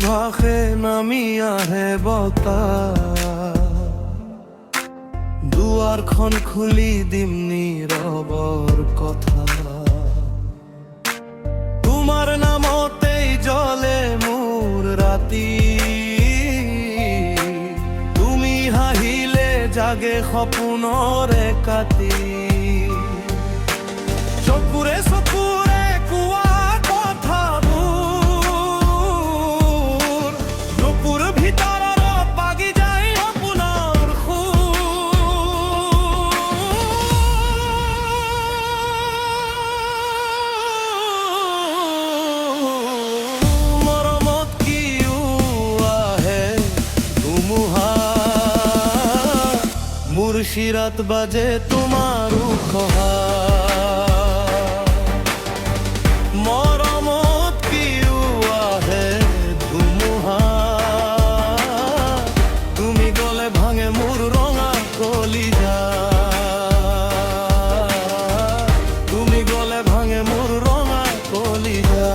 ভাষে নামি আহে বতাহ, দুৱাৰখন খুলি দিম নীৰৱৰ কথা। তোমাৰ নামতেই জ্বলে মোৰ ৰাতি, তুমি হাঁহিলে জাগে সপোনৰে কাটি। চকুৰে চকুৰে কোৱা কথাবোৰ চকুৰ ভিতৰত বাগি যায় আপোনাৰ মৰমত কিও আহে ধুমুহা, মোৰ শিৰাত বাজে তোমাৰ উশাহ। মৰমত কিও আহে ধুমুহা, তুমি গলে ভাঙে মোৰ ৰঙা কলিজা, তুমি গলে ভাঙে মোৰ ৰঙা কলিজা।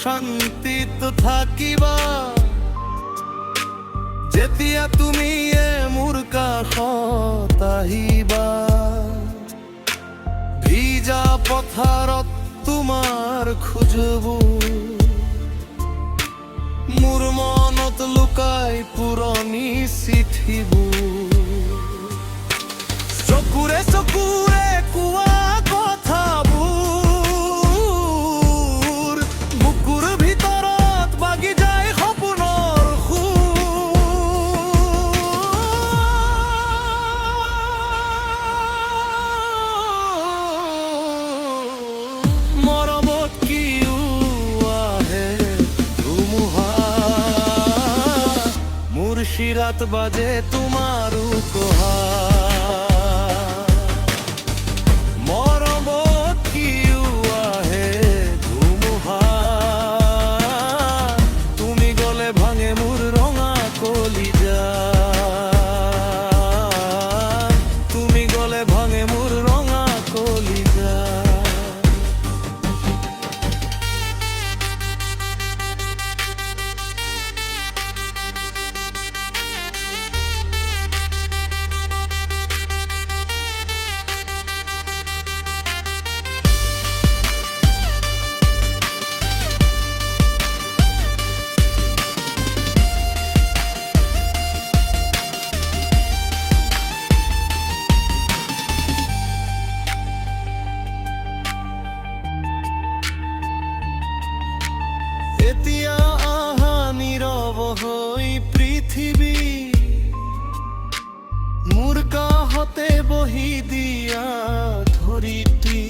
শান্তিত থাকিবা যেতিয়া তুমি মোৰ কাষত আহিবা, ভিজা পথাৰত তোমাৰ খুজবু মোৰ মনত লুকাই পুৰণি চিঠিবোৰ। চকুৰে চকুৰে কোৱা শিরাত বাজে তোমার উপহার। মরমত কিও আহে ধুমুহা, তুমি গলে ভাঙে মোর রঙা কলিজা, তুমি গলে ভাঙে মোর রঙা কলিজা। এতিয়া আহা নীৰৱ হৈ পৃথিৱী, মোৰ কাষতে বহি দিয়া ধৰিত্ৰী।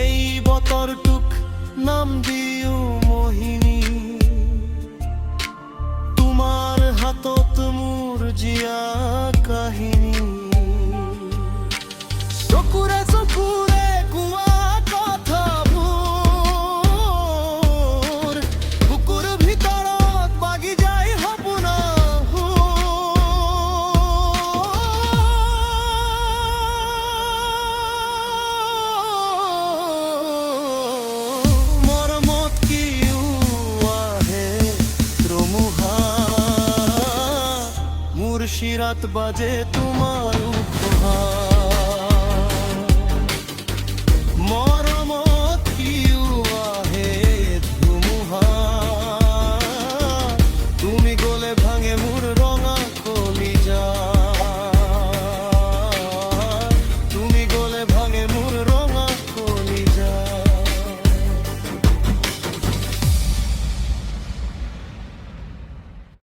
এই বতৰটোক নাম দিও মোহিনী, তোমাৰ হাতত মোৰ জীয়া কাহিনী। চকুৰে চকুৰে শিৰাত বাজে তোমাৰ উপহাৰ।